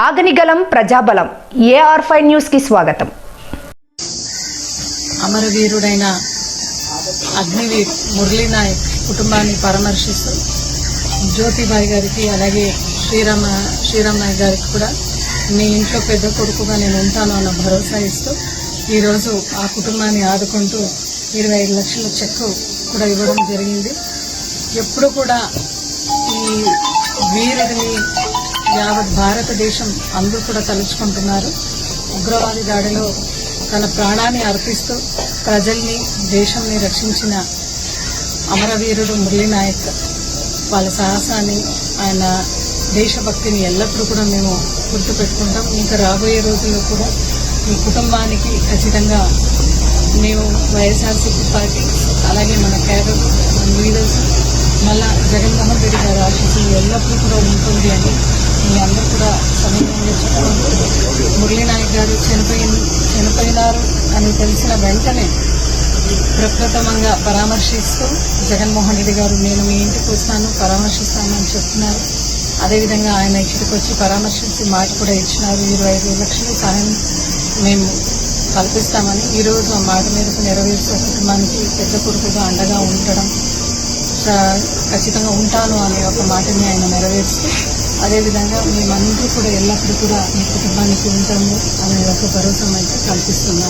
ఆగనిగలం ప్రజాబలం AR5 news కి స్వాగతం. అమరవీరుడైన అగ్నివీర్ మురళీ నాయక్ కుటుంబాన్ని పరామర్శిస్తూ జ్యోతిబాయి గారికి అలాగే శ్రీరామ్ నాయక్ గారికి కూడా మీ ఇంట్లో పెద్ద కొడుకుగా నేను ఉంటాను అన్న భరోసా ఇస్తూ ఈరోజు ఆ కుటుంబాన్ని ఆదుకుంటూ 25 లక్షల చెక్కు కూడా ఇవ్వడం జరిగింది. ఎప్పుడు కూడా ఈ వీరుడిని యావత్ భారతదేశం అందరూ కూడా తలుచుకుంటున్నారు. ఉగ్రవాది దాడిలో తన ప్రాణాన్ని అర్పిస్తూ ప్రజల్ని దేశాన్ని రక్షించిన అమరవీరుడు మురళీ నాయక్ వాళ్ళ సాహసాన్ని ఆయన దేశభక్తిని ఎల్లప్పుడూ కూడా మేము గుర్తుపెట్టుకుంటాం. ఇంకా రాబోయే రోజుల్లో కూడా ఈ కుటుంబానికి ఖచ్చితంగా మేము వైఎస్ఆర్సీపీ పార్టీ అలాగే మన క్యాడర్ లీడర్స్ మళ్ళా జగన్మోహన్ రెడ్డి గారి ఆశీస్సులు ఎల్లప్పుడూ కూడా ఉంటుంది అని మీ అందరూ కూడా సమయంగా చెప్పుకుంటూ మురళీ నాయక్ గారు చనిపోయినారు అని తెలిసిన వెంటనే ప్రప్రథమంగా పరామర్శిస్తూ జగన్మోహన్ రెడ్డి గారు నేను మీ ఇంటికి వస్తాను పరామర్శిస్తాను అని చెప్తున్నారు. అదేవిధంగా ఆయన ఇక్కడికి వచ్చి పరామర్శించి మాట కూడా ఇచ్చినారు. 25 లక్షల సహాయం మేము కల్పిస్తామని ఈరోజు ఆ మాట మేరకు నెరవేర్చే కుటుంబానికి పెద్ద కొడుకుగా అండగా ఉండడం ఖచ్చితంగా ఉంటాను అనే ఒక మాటని ఆయన నెరవేరుస్తూ అదేవిధంగా మేమందరూ కూడా ఎల్లప్పుడూ కూడా మీ కుటుంబానికి ఉంటాము అనే ఒక భరోసా అయితే కల్పిస్తున్నాం.